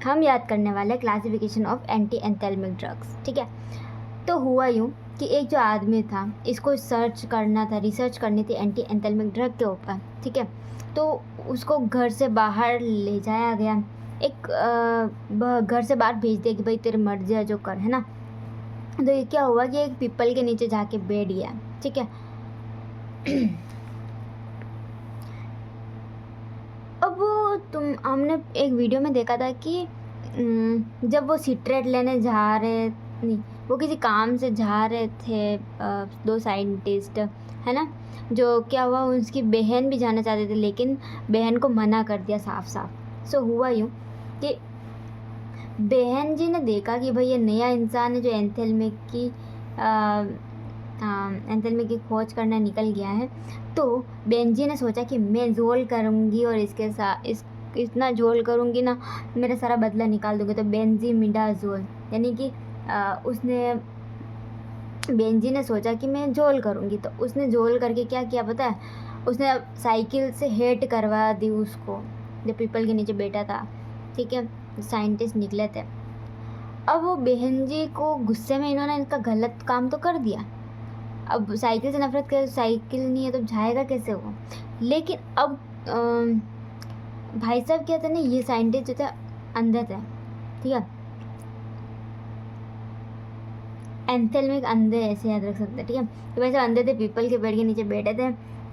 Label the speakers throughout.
Speaker 1: हम याद करने वाले हैं क्लासिफिकेशन ऑफ एंटी एंथेल्मिक ड्रग्स। ठीक है, तो हुआ यूँ कि एक जो आदमी था, इसको सर्च करना था, रिसर्च करनी थी एंटी एंथेल्मिक ड्रग के ऊपर। ठीक है, तो उसको घर से बाहर ले जाया गया, घर से बाहर भेज दिया कि भाई तेरी मर्जी है जो कर, है ना। तो ये क्या हुआ कि एक पीपल के नीचे जाके बैठ गया। ठीक है, अब हमने एक वीडियो में देखा था कि जब वो सिट्रेट लेने जा रहे, नहीं, वो किसी काम से जा रहे थे, दो साइंटिस्ट, है ना। जो क्या हुआ, उसकी बहन भी जाना चाहते थे लेकिन बहन को मना कर दिया साफ साफ। सो हुआ यूँ कि बहन जी ने देखा कि भाई ये नया इंसान है जो एंथेल्मिक की खोज करना निकल गया है। तो बहन जी ने सोचा कि मैं जोल करूँगी और इसके साथ इतना जोल करूँगी ना, मेरा सारा बदला निकाल दूँगी। तो बेंजीमिडाजोल, यानी कि उसने बेंजी ने सोचा कि मैं जोल करूँगी, तो उसने जोल करके क्या किया पता है, उसने साइकिल से हिट करवा दी उसको, जो पीपल के नीचे बैठा था। ठीक है, साइंटिस्ट निकले थे। अब वो बहन जी को गुस्से में इन्होंने इनका गलत काम तो कर दिया। अब साइकिल से नफरत कर, साइकिल नहीं है तो जाएगा कैसे वो। लेकिन अब भाई साहब क्या थे ना, ये साइंटिस्ट जो थे अंधे थे। ठीक है, एंथेल्मिक अंधे ऐसे याद रख सकते हैं। ठीक है, तो वैसे अंधे थे, पीपल के पेड़ के नीचे बैठे थे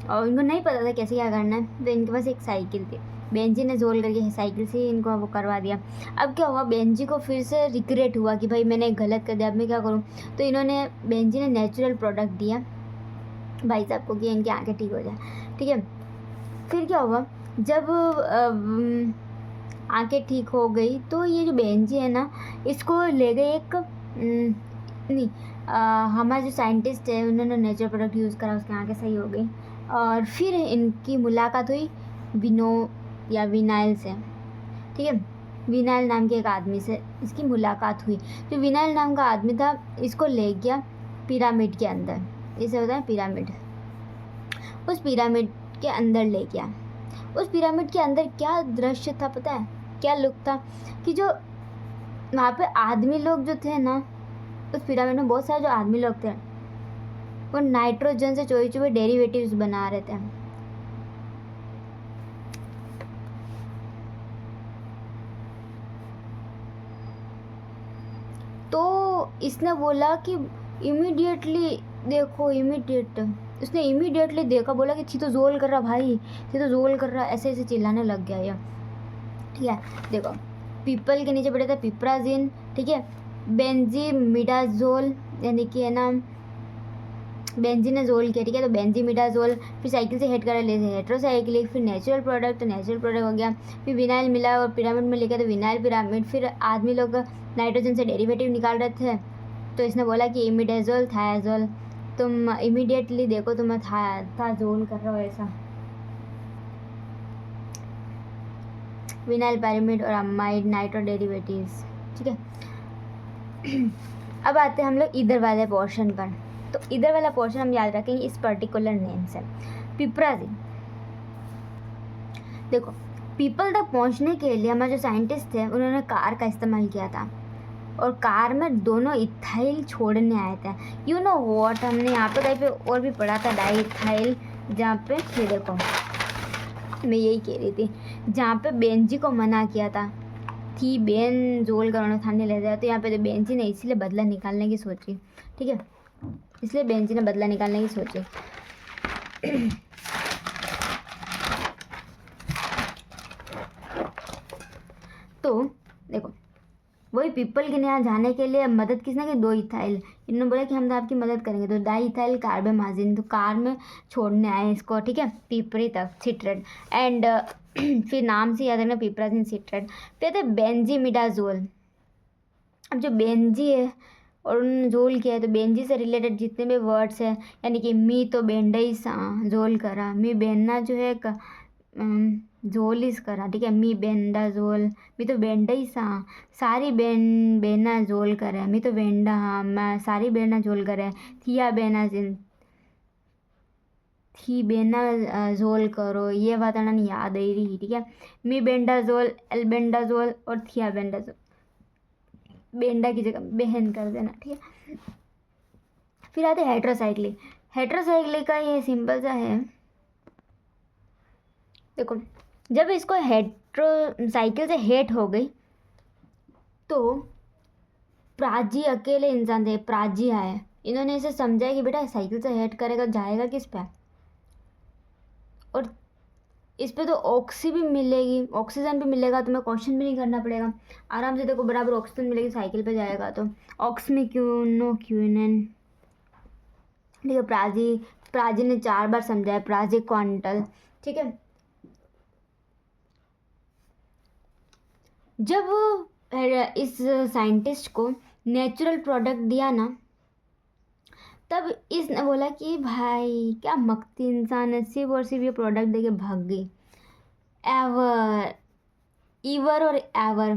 Speaker 1: और इनको नहीं पता था कैसे क्या करना है। तो इनके पास एक साइकिल थी, बेंजी ने जोल करके साइकिल से इनको वो करवा दिया। अब क्या हुआ, बेंजी को फिर से रिग्रेट हुआ कि भाई मैंने गलत कर दिया, अब मैं क्या करूँ। तो इन्होंने, बेंजी ने नेचुरल प्रोडक्ट दिया भाई साहब को कि इनकी आंखें ठीक हो जाए। ठीक है, फिर क्या हुआ, जब आंखें ठीक हो गई तो ये जो बेंजी है ना, इसको ले गए एक नहीं, हमारे जो साइंटिस्ट है उन्होंने नेचुरल प्रोडक्ट यूज़ करा, उसकी आंखें सही हो गई। और फिर इनकी मुलाकात हुई विनाइल से। ठीक है, विनाइल नाम के एक आदमी से इसकी मुलाकात हुई। जो विनाइल नाम का आदमी था, इसको ले गया पिरामिड के अंदर, इसे होता है पिरामिड। उस पिरामिड के अंदर ले गया। उस पिरामिड के अंदर क्या दृश्य था पता है, क्या लुक था, कि जो वहाँ पे आदमी लोग जो थे ना, उस पिरामिड में बहुत सारे जो आदमी लोग थे वो नाइट्रोजन से चोरी चोरी डेरिवेटिव्स बना रहे थे। तो इसने बोला कि इमीडिएटली देखो, उसने इमीडिएटली देखा, बोला कि छी तो जोल कर रहा भाई, छी तो जोल कर रहा, ऐसे ऐसे चिल्लाने लग गया ये। ठीक है, देखो पीपल के नीचे बैठे थे पिपराजिन। ठीक है, बेंजीमिडाजोल, यानी कि है ना बेंजीनाजोल किया। ठीक है, तो बेंजीमिडाजोल, फिर साइकिल से हेड करा ले हेट्रोसाइक्लिक, फिर नेचुरल प्रोडक्ट, तो नेचुरल प्रोडक्ट हो गया। फिर विनाइल मिला और पिरामिड में लेके, तो विनाइल पिरामिड। फिर आदमी लोग नाइट्रोजन से डेरिवेटिव निकाल रहे थे, तो इसने बोला कि इमिडाजोल थायाजोल, तुम इमीडिएटली देखो तुम्हें थायाजोल कर रहा हो ऐसा। विनाइल पिरामिड और अमाइड नाइट्रो डेरिवेटिव्स। ठीक है, अब आते हैं हम लोग इधर वाले पोर्शन पर। तो इधर वाला पोर्शन हम याद रखेंगे इस पर्टिकुलर नेम से, पिपराजिन। देखो पीपल तक पहुंचने के लिए हमारे जो साइंटिस्ट थे उन्होंने कार का इस्तेमाल किया था, और कार में दोनों इथाइल छोड़ने आए थे। यू नो वॉट, हमने यहाँ पे कहीं पे और भी पढ़ा था डाई इथाइल, जहाँ पे ये देखो मैं यही कह रही थी, जहाँ पे बेंजी को मना किया था कि बेन जोल करोना थाने ले जाए, तो यहाँ पे तो बेंजी ने इसीलिए बदला निकालने की सोची। ठीक है, इसलिए बेंजी ने बदला निकालने की सोची। तो देखो वही पीपल के यहाँ जाने के लिए मदद किसने की, दो इथाइल। इन्होंने बोला कि हम तो आपकी मदद करेंगे, तो डाई इथाइल कार्बामाजिन, तो कार में छोड़ने आए इसको। ठीक है, पीपरी तक सिट्रेट एंड फिर नाम से याद रखना पिपराजिन सिट्रेट। फिर थे बेंजीमिडाजोल। अब जो बेंजी है और उन्होंने जोल किया है, तो बेंजी से रिलेटेड जितने भी वर्ड्स हैं, यानी कि मी तो बेंडई सा जोल करा, मी बेनना जो है जोल इस करा। ठीक है, मी बेंडा जोल, मी तो बेंडई सा, सारी बेना जोल करे, मी तो बेंडा हाँ, मैं सारी बेना जोल करे, थिया बेना जिन, थीबेनाजोल करो, ये बात अन्न याद आई रही, ठीक है। मीबेंडाजोल, एल्बेंडाजोल और थियाबेंडाजोल, बेंडा की जगह बेहन कर देना, ठीक है। फिर आते हेट्रोसाइक्लिक। हेट्रोसाइक्लिक का ये सिंपल सा है, देखो जब इसको हेट्रोसाइकिल से हेट हो गई तो प्राजी अकेले इंसान थे, प्राजी आए, इन्होंने इसे समझा कि बेटा साइकिल से हेट करेगा जाएगा किस पे, और इस पे तो ऑक्सी भी मिलेगी, ऑक्सीजन भी मिलेगा, तुम्हें क्वेश्चन भी नहीं करना पड़ेगा, आराम से देखो बराबर ऑक्सीजन मिलेगी साइकिल पे जाएगा तो। ऑक्स में क्यूनो क्यूनन, ठीक है। प्राजी ने 4 बार समझाया, प्राजी क्वांटल, ठीक है। जब इस साइंटिस्ट को नेचुरल प्रोडक्ट दिया ना, तब इसने बोला कि भाई क्या मक्ती इंसान है, सिर्फ और सिर्फ ये प्रोडक्ट देके भाग गई। एवर, ईवर और एवर,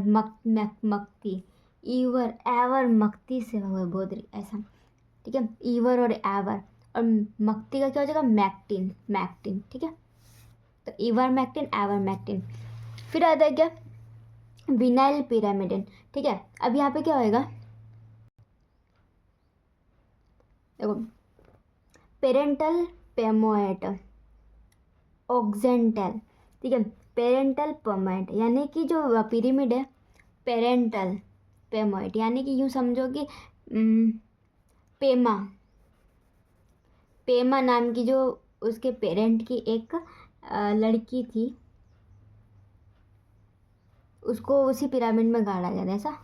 Speaker 1: मक्ती, ईवर एवर मक्ती से बोल रही ऐसा, ठीक है। ईवर और एवर, और मक्ती का क्या हो जाएगा, मैक्टिन, मैक्टिन, ठीक है। तो ईवर मैक्टिन, एवर मैक्टिन। फिर आता है क्या, विनाइल पिरामिडिन, ठीक है। अब यहाँ पे क्या होएगा, देखो पेरेंटल पेमोएट, ऑक्जेंटल, ठीक है। पेरेंटल पेमोएट यानी कि जो पिरामिड है, पेरेंटल पेमोएट यानी कि यूँ समझो कि पेमा, पेमा नाम की जो उसके पेरेंट की एक लड़की थी, उसको उसी पिरामिड में गाड़ा गया था, ऐसा।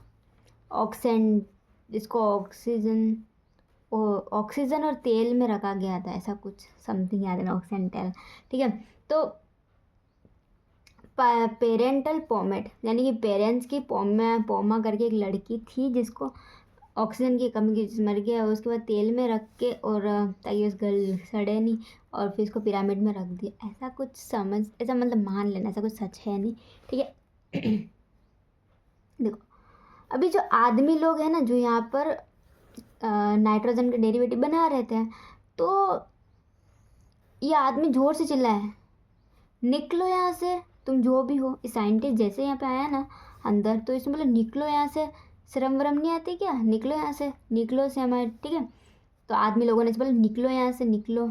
Speaker 1: इसको ऑक्सीजन और तेल में रखा गया था, ऐसा कुछ समथिंग याद है, ऑक्सीजन तेल, ठीक है। तो पेरेंटल पोमेट यानी कि पेरेंट्स की पोमा करके एक लड़की थी जिसको ऑक्सीजन की कमी की मर गया, उसके बाद तेल में रख के, और ताकि उस गल सड़े नहीं, और फिर उसको पिरामिड में रख दिया, ऐसा कुछ समझ, ऐसा मतलब मान लेना, ऐसा कुछ सच है नहीं, ठीक है। देखो अभी जो आदमी लोग हैं ना, जो यहाँ पर नाइट्रोजन के डेरिवेटिव बना रहे थे, तो ये आदमी जोर से चिल्लाए, निकलो यहाँ से, तुम जो भी हो। इस साइंटिस्ट जैसे यहाँ पे आया ना अंदर, तो इसमें बोले निकलो यहाँ से, शर्म वरम नहीं आती क्या, निकलो यहाँ से, निकलो से हमारे, ठीक है। तो आदमी लोगों ने बोला निकलो यहाँ से, निकलो।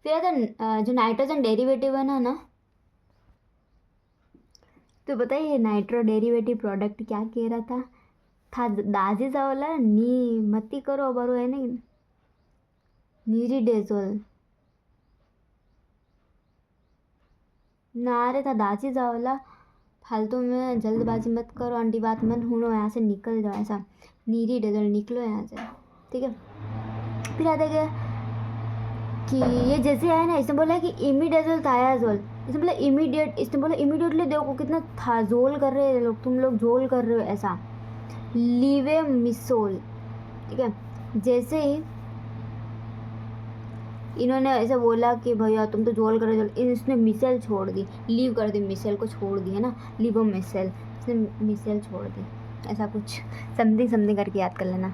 Speaker 1: फिर आता जो नाइट्रोजन डेरिवेटिव है ना, तो बताइए नाइट्रो डेरिवेटिव प्रोडक्ट क्या कह रहा था दाजी चावला नी मती करो बरो है नहीं, नीरिडेजोल ना रे था दाजी चावला, फालतू में जल्दबाजी मत करो, आंटी बात मत सुनो, यहाँ से निकल जाओ, ऐसा। नीरिडेजोल, निकलो यहाँ से, ठीक है। फिर आता क्या कि ये जैसे आया ना, इसने बोला कि इमीडेजोल थायाजोल, इसने बोला इमीडिएट, इसने बोला इमीडिएटली, देखो कितना थाजोल कर रहे हैं लोग, तुम लोग जोल कर रहे हो, ऐसा। लीवे मिसोल, ठीक है। जैसे ही इन्होंने ऐसे बोला कि भैया तुम तो जोल कर रहे हो, इसने मिसेल छोड़ दी, लीव कर दी, मिसेल को छोड़ दी, है ना, लीवो मिसेल, इसने मिसेल छोड़ दी, ऐसा कुछ समथिंग समथिंग करके याद कर लेना।